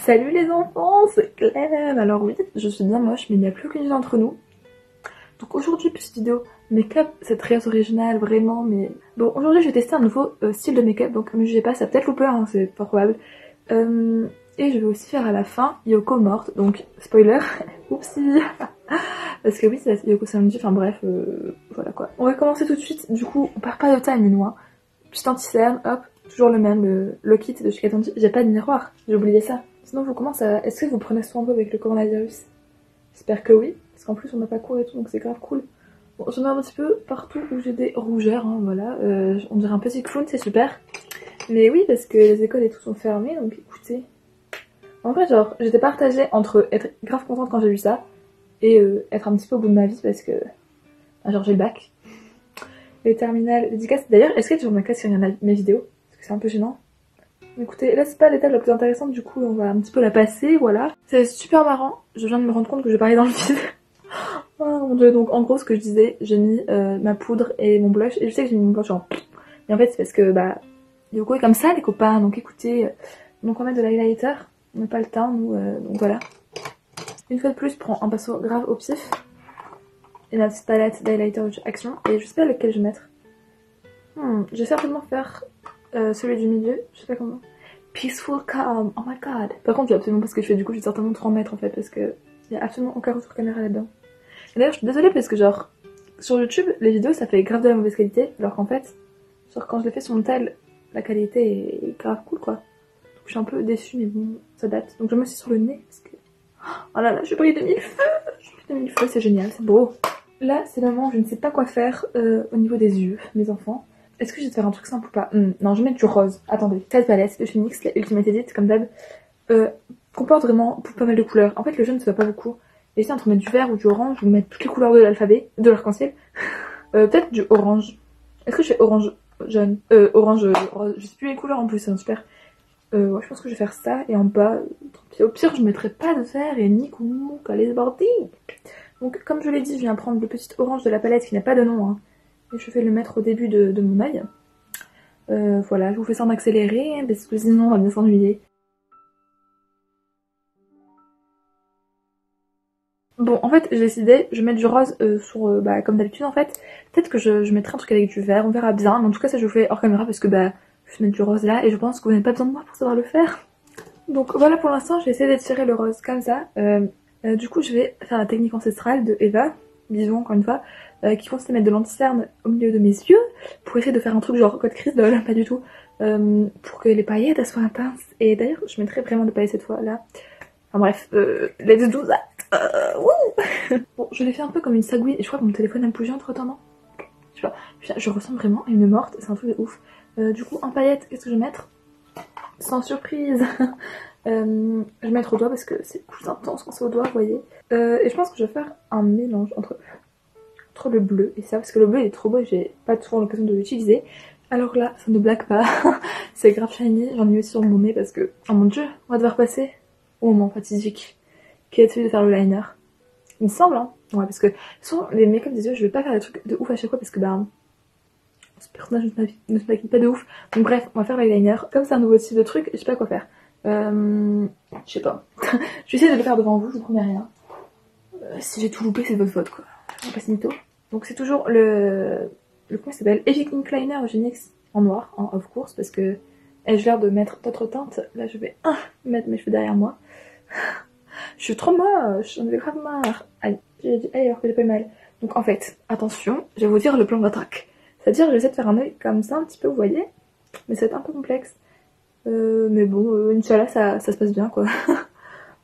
Salut les enfants, c'est Claire. Alors oui, je suis bien moche, mais il n'y a plus qu'une d'entre nous. Donc aujourd'hui, petite vidéo make-up, c'est très original, vraiment, mais... Bon, aujourd'hui, je vais tester un nouveau style de make-up, donc ne me jugez pas, ça peut-être louper, hein, c'est pas probable. Et je vais aussi faire à la fin Yoko morte, donc spoiler, oupsie. Parce que oui, c'est Yoko Samuji, enfin bref, voilà quoi. On va commencer tout de suite, du coup, on perd pas de time, nous, hein. Petit anti-cerne, hop, toujours le même, le kit de chez Kat Von D. J'ai pas de miroir, j'ai oublié ça. Sinon, vous comment ça... Est-ce que vous prenez soin de vous avec le coronavirus? J'espère que oui, parce qu'en plus on n'a pas cours et tout, donc c'est grave cool. Bon, j'en ai un petit peu partout où j'ai des rougeurs, hein, voilà. On dirait un petit clown, c'est super. Mais oui, parce que les écoles et tout sont fermées, donc écoutez. En vrai, genre, j'étais partagée entre être grave contente quand j'ai vu ça, et être un petit peu au bout de ma vie, parce que... Enfin, genre, j'ai le bac. Les terminales, dédicaces. D'ailleurs, est-ce que tu remarques si rien à mes vidéos? Parce que c'est un peu gênant. Écoutez, là c'est pas l'étape la plus intéressante, du coup on va un petit peu la passer, voilà. C'est super marrant, je viens de me rendre compte que je parlais dans le vide. Oh mon dieu, donc en gros ce que je disais, j'ai mis ma poudre et mon blush, et je sais que j'ai mis mon blush en... Mais en fait c'est parce que bah, Yoko est comme ça les copains, donc écoutez, donc on va mettre de l'highlighter, on n'a pas le temps nous, donc voilà. Une fois de plus, je prends un pinceau grave au pif, et ma petite palette d'highlighter Action, et je sais pas lequel je vais mettre. Je vais certainement faire... celui du milieu, je sais pas comment. Peaceful Calm, oh my god. Par contre, il y a absolument pas ce que je fais, du coup, je vais certainement trop en mettre en fait, parce que il y a absolument aucun retour caméra là-dedans. Et d'ailleurs, je suis désolée parce que, genre, sur YouTube, les vidéos ça fait grave de la mauvaise qualité, alors qu'en fait, genre, quand je les fais sur mon tel, la qualité est grave cool quoi. Donc, je suis un peu déçue, mais bon, ça date. Donc, je me suis sur le nez parce que. Oh là là, je brille de mille feux! Je brille de mille feux, c'est génial, c'est beau. Là, c'est le moment où je ne sais pas quoi faire au niveau des yeux, mes enfants. Est-ce que je vais te faire un truc simple ou pas? Non, je vais mettre du rose. Attendez, cette palette de chez NYX, la Ultimate Edit, comme d'hab, comporte vraiment pas mal de couleurs. En fait, le jaune, ça va pas beaucoup. Et j'étais entre mettre du vert ou du orange, ou mettre toutes les couleurs de l'alphabet, de l'arc-en-ciel. Peut-être du orange. Est-ce que je fais orange jaune? Orange, rose. Je sais plus les couleurs en plus, c'est super. Ouais, je pense que je vais faire ça. Et en bas, au pire, je mettrai pas de vert et ni coucou, allez, bordel. Donc, comme je l'ai dit, je viens prendre le petit orange de la palette qui n'a pas de nom, hein. Et je vais le mettre au début de mon œil. Voilà, je vous fais ça en accéléré, parce que sinon on va bien s'ennuyer. Bon, en fait, j'ai décidé, je vais mettre du rose sur, bah, comme d'habitude en fait. Peut-être que je mettrai un truc avec du vert, on verra bien. Mais en tout cas, ça je vous fais hors caméra parce que bah, je vais mettre du rose là et je pense que vous n'avez pas besoin de moi pour savoir le faire. Donc voilà, pour l'instant, je vais essayer d'étirer le rose comme ça. Du coup, je vais faire la technique ancestrale de Eva, bisous encore une fois, qui consiste à mettre de l'anti-cerne au milieu de mes yeux pour essayer de faire un truc genre code cristal, pas du tout, pour que les paillettes elles soient intenses. Et d'ailleurs, je mettrai vraiment des paillettes cette fois là. Enfin bref, let's do that. Bon, je l'ai fait un peu comme une sagouine et je crois que mon téléphone a bougé entre temps, non? Je sais pas, je ressemble vraiment à une morte, c'est un truc de ouf. Du coup, en paillettes, qu'est-ce que je vais mettre? Sans surprise. Je vais mettre au doigt parce que c'est plus intense quand c'est au doigt, vous voyez. Et je pense que je vais faire un mélange entre le bleu et ça, parce que le bleu il est trop beau et j'ai pas toujours l'occasion de l'utiliser. Alors là, ça ne blague pas, c'est grave shiny, j'en ai mis aussi sur mon nez parce que, oh mon dieu, on va devoir passer au moment fatidique qui est celui de faire le liner. Il me semble, hein. Ouais, parce que souvent les make-up des yeux, je vais pas faire des trucs de ouf à chaque fois parce que bah, ce personnage ne se maquille pas de ouf. Donc bref, on va faire l'eyeliner. Comme c'est un nouveau type de truc, je sais pas quoi faire. Je sais pas. Je vais essayer de le faire devant vous, je vous promets rien. Si j'ai tout loupé, c'est de votre faute quoi. On va passer mytho. Donc c'est toujours le comment il s'appelle, Epic Ink Liner de chez NYX en noir, en of course, parce que j'ai l'air de mettre d'autres teintes. Là je vais mettre mes cheveux derrière moi. Je suis trop moche, j'en ai grave marre. Aïe, j'ai dit aïe alors que j'ai pas eu mal. Donc en fait, attention, je vais vous dire le plan d'attaque. C'est-à-dire, j'essaie de faire un œil comme ça un petit peu, vous voyez. Mais c'est un peu complexe. Mais bon, Inch'Allah, ça se passe bien, quoi.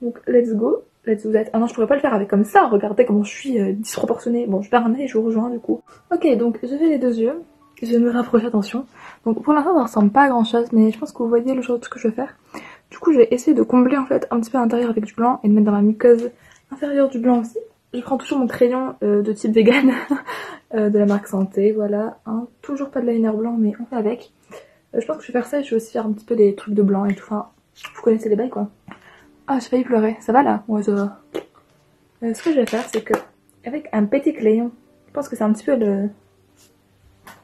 Donc, let's go. Let's do that. Ah non, je pourrais pas le faire avec comme ça. Regardez comment je suis disproportionnée. Bon, je perds un œil et je vous rejoins, du coup. Ok, donc, je fais les deux yeux. Je vais me rapprocher, attention. Donc, pour l'instant, ça ressemble pas à grand-chose. Mais je pense que vous voyez le genre de truc que je vais faire. Du coup, je vais essayer de combler, en fait, un petit peu à l'intérieur avec du blanc. Et de mettre dans ma muqueuse inférieure du blanc aussi. Je prends toujours mon crayon de type vegan. De la marque Santé, voilà. Hein. Toujours pas de liner blanc, mais on fait avec. Je pense que je vais faire ça et je vais aussi faire un petit peu des trucs de blanc et tout. Enfin, vous connaissez les bails, quoi. Ah, j'ai failli pleurer. Ça va, là? Ouais, ça va. Ce que je vais faire, c'est que, avec un petit crayon, je pense que c'est un petit peu le...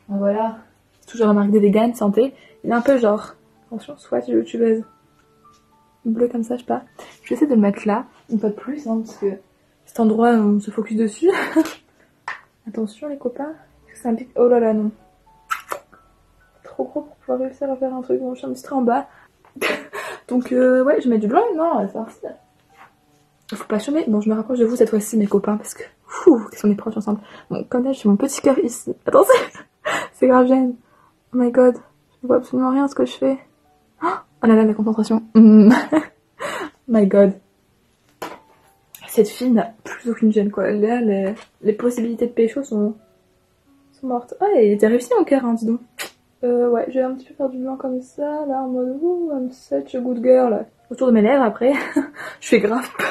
Voilà. Toujours la marque des vegan, Santé. Il est un peu genre... Attention, soit youtubeuse. bleu comme ça, je sais pas. Je vais essayer de le mettre là, une fois de plus, hein, parce que cet endroit, on se focus dessus. Attention les copains, c'est un pic... Oh là là, non. Trop gros pour pouvoir réussir à faire un truc. Bon, je suis un petit trait en bas. Donc ouais, je mets du blanc maintenant, c'est parti. Faut pas chômer. Bon, je me rapproche de vous cette fois-ci, mes copains, parce que... Ouh, qu'est-ce qu'on est proches ensemble. Bon, comme d'hab, j'ai mon petit cœur ici. Attends, c'est grave gêne. Oh my god, je vois absolument rien à ce que je fais. Oh là là, la concentration. My god. Cette fille n'a plus aucune gêne, quoi. Là, les possibilités de pécho sont mortes. Ah, il était réussi mon cœur, hein, dis donc. Ouais, je vais un petit peu faire du blanc comme ça, là, en mode ouh, I'm such a good girl. Autour de mes lèvres, après, je fais grave peur.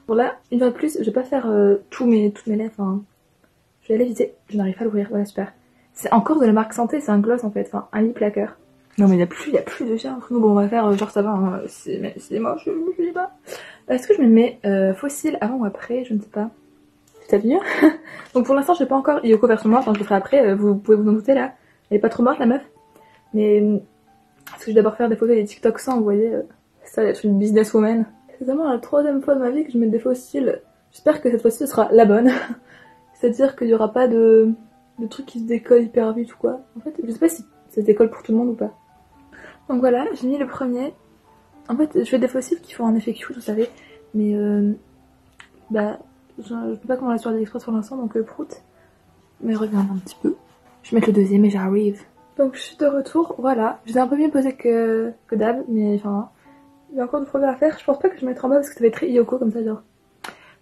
Bon, là, une fois de plus, je vais pas faire toutes mes lèvres, hein. Je vais aller vite, je n'arrive pas à l'ouvrir, voilà, super. C'est encore de la marque Santé, c'est un gloss en fait, enfin, un lip lacquer. Non, mais il y a plus de gel entre nous. Bon, on va faire genre ça va, hein. C'est moche, je sais pas. Est-ce que je me mets fossile avant ou après? Je ne sais pas. C'est à venir. Donc pour l'instant, je sais pas encore Yoko version morte, enfin, je le ferai après, vous pouvez vous en douter là. Elle est pas trop morte la meuf. Mais parce que je vais d'abord faire des photos et des TikTok sans, vous voyez, ça va être une businesswoman. C'est vraiment la 3e fois de ma vie que je mets des fossiles. J'espère que cette fois-ci ce sera la bonne. C'est-à-dire qu'il y aura pas de trucs qui se décollent hyper vite ou quoi. En fait, je sais pas si ça se décolle pour tout le monde ou pas. Donc voilà, j'ai mis le premier. En fait, je fais des fossiles qui font un effet cute, vous savez. Mais bah, je peux pas commander sur AliExpress pour l'instant, donc prout. Mais regarde un petit peu. Je vais mettre le deuxième et j'arrive. Donc je suis de retour, voilà. Je l'ai un peu mieux posé que d'hab, mais enfin, il y a encore du progrès à faire. Je pense pas que je vais mettre en bas parce que ça va être très Yoko comme ça, genre.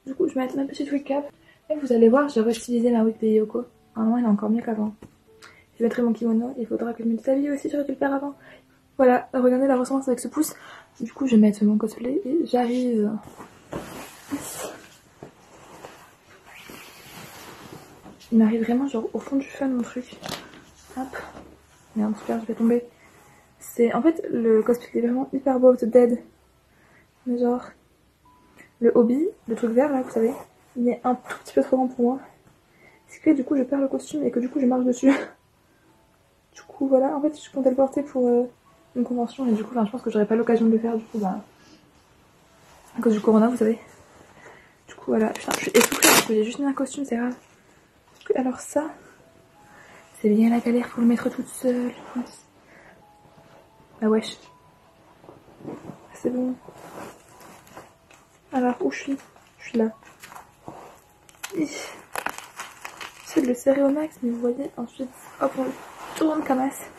Du coup, je vais mettre ma petite recap. Et vous allez voir, j'ai réutilisé ma wig de Yoko. Normalement, elle est encore mieux qu'avant. Je mettrai mon kimono, il faudra que je me déshabille aussi, j'aurais dû le faire avant. Voilà, regardez la ressemblance avec ce pouce. Du coup, je vais mettre mon cosplay et j'arrive. Il m'arrive vraiment genre au fond du fun mon truc. Hop. Merde, super, je vais tomber. C'est en fait le cosplay est vraiment hyper beau, The Dead. Mais genre le hobby, le truc vert là, vous savez, il est un tout petit peu trop grand pour moi. C'est que du coup je perds le costume et que du coup je marche dessus. Du coup voilà, en fait je comptais le porter pour une convention et du coup je pense que j'aurais pas l'occasion de le faire du coup bah à cause du corona vous savez. Du coup voilà, putain je suis essoufflée parce que j'ai juste mis un costume, c'est grave. Alors ça, c'est bien la galère pour le mettre toute seule. Ah wesh. C'est bon. Alors où je suis? Je suis là. J'essaie de le serrer au max, mais vous voyez, ensuite, hop, on le tourne comme as.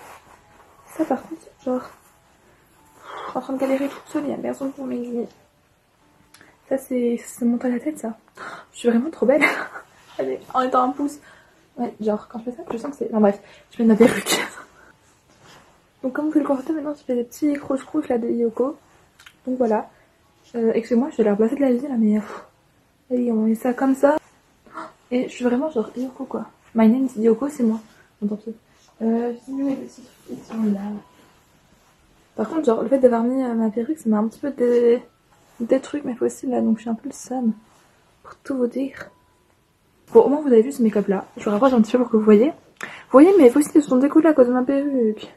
Ça par contre, genre, je suis en train de galérer toute seule, il y a personne pour m'aider. Ça c'est monte à la tête ça. Je suis vraiment trop belle. Allez, en étant un pouce. Ouais, genre quand je fais ça, je sens que c'est... Non bref, je mets ma perruque. Donc comme vous pouvez le constater, maintenant je fais des petits croche-croche là de Yoko. Donc voilà. Excusez-moi, je vais leur placer de la vie là, mais... allez, on met ça comme ça. Et je suis vraiment genre Yoko quoi. My name is Yoko, c'est moi. Bon, tant pis. Je sais plus où les petits ils sont là. Par contre, genre le fait d'avoir mis ma perruque, ça m'a un petit peu trucs mes fossiles là, donc je suis un peu le seum. Pour tout vous dire. Bon, au moins vous avez vu ce make-up là. Je vous rapproche un petit peu pour que vous voyez. Vous voyez, mes fossiles se sont décollés à cause de ma perruque.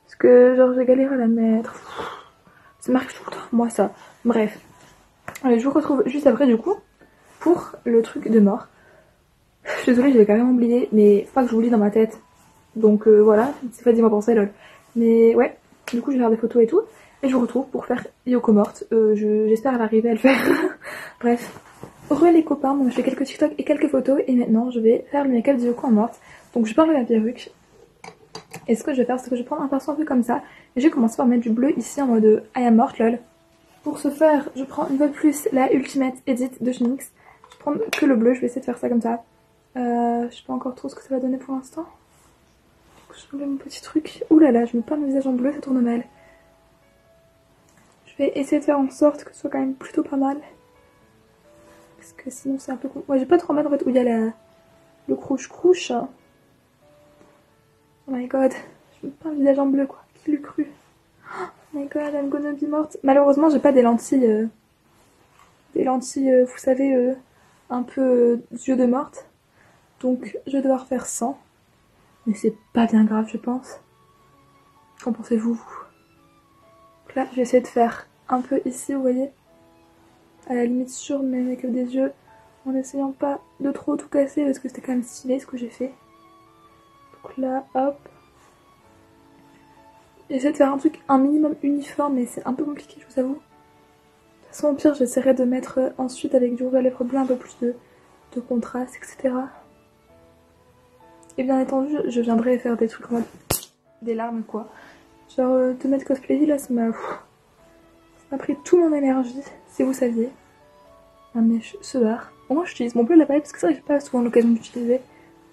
Parce que genre j'ai galéré à la mettre. Ça marque tout le temps, moi ça. Bref. Allez, je vous retrouve juste après du coup pour le truc de mort. Je suis désolée, j'avais quand même oublié, mais faut pas que j'oublie dans ma tête. Donc voilà, c'est fait, dis-moi penser lol. Mais ouais, du coup je vais faire des photos et tout. Et je vous retrouve pour faire Yoko morte. J'espère arriver à le faire. Bref. Re les copains, bon, je fais quelques TikTok et quelques photos. Et maintenant je vais faire le make-up de Yoko en morte. Donc je pars avec ma perruque. Et ce que je vais faire, c'est que je vais prendre un pinceau un peu comme ça. Et je vais commencer par mettre du bleu ici en mode I am morte lol. Pour ce faire, je prends une fois de plus la Ultimate Edit de NYX. Je prends que le bleu, je vais essayer de faire ça comme ça. Je sais pas encore trop ce que ça va donner pour l'instant. Je mets mon petit truc. Ouh là là, je mets pas mon visage en bleu, ça tourne mal. Je vais essayer de faire en sorte que ce soit quand même plutôt pas mal. Parce que sinon c'est un peu... Ouais, j'ai pas trop mal en fait où il y a le crouche-crouche. Oh my god, je mets pas un visage en bleu quoi. Qui l'eût cru? Oh my god, I'm gonna be morte. Malheureusement, j'ai pas des lentilles... vous savez, un peu yeux de morte. Donc je vais devoir faire 100. Mais c'est pas bien grave, je pense. Qu'en pensez-vous? Donc là, je vais essayer de faire un peu ici, vous voyez, à la limite sur mes make-up des yeux, en essayant pas de trop tout casser parce que c'était quand même stylé ce que j'ai fait. Donc là, hop. J'essaie de faire un truc un minimum uniforme mais c'est un peu compliqué, je vous avoue. De toute façon, au pire, j'essaierai de mettre ensuite avec du rouge à lèvres bleu un peu plus de contraste, etc. Et bien entendu, je viendrai faire des trucs en mode des larmes quoi. Genre de mettre cosplay là, ça m'a pris tout mon énergie, si vous saviez. Un mèche se barre. Au moins j'utilise mon bleu là-bas parce que c'est vrai que j'ai pas souvent l'occasion d'utiliser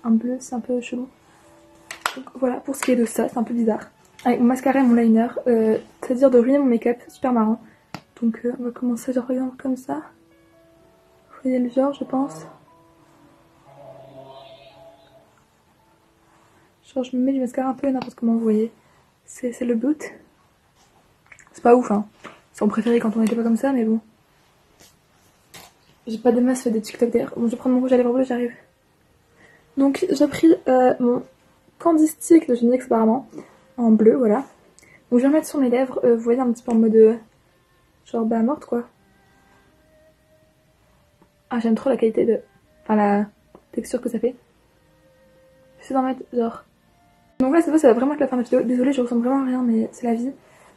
un bleu, c'est un peu chelou. Donc voilà pour ce qui est de ça, c'est un peu bizarre. Avec mon mascara et mon liner, c'est-à-dire de ruiner mon make-up, super marrant. Donc on va commencer genre par exemple comme ça. Vous voyez le genre je pense. Genre je me mets du mascara un peu n'importe comment vous voyez. C'est le but. C'est pas ouf hein. C'est mon préféré quand on était pas comme ça mais bon. J'ai pas de masse des TikTok d'ailleurs. Bon je vais prendre mon rouge à lèvres bleu, j'arrive. Donc j'ai pris mon Candy Stick de Genix apparemment. En bleu voilà. Donc je vais mettre sur mes lèvres, vous voyez un petit peu en mode genre bas morte quoi. Ah j'aime trop la qualité de... Enfin la texture que ça fait. J'essaie d'en mettre genre... Donc là ça va vraiment être la fin de la vidéo. Désolée je ressemble vraiment à rien mais c'est la vie.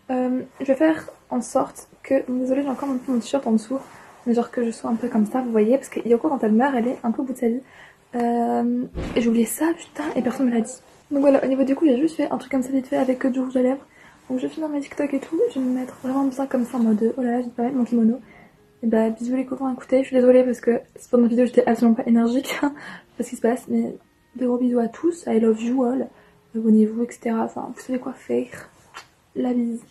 Je vais faire en sorte que... Désolée j'ai encore un peu mon t-shirt en dessous. Mais genre que je sois un peu comme ça vous voyez. Parce que Yoko quand elle meurt elle est un peu au bout de sa vie. Et j'ai oublié ça putain et personne me l'a dit. Donc voilà au niveau du coup j'ai juste fait un truc comme ça vite fait avec du rouge à lèvres. Donc je finis dans mes TikTok et tout, je vais me mettre vraiment bien comme ça en mode oh là là, je vais pas mettre mon kimono. Et bah bisous les copains, écoutez, je suis désolée parce que pendant la vidéo j'étais absolument pas énergique, je sais pas ce qui se passe, mais des gros bisous à tous, I love you all, abonnez-vous, etc. Enfin vous savez quoi faire, la bise.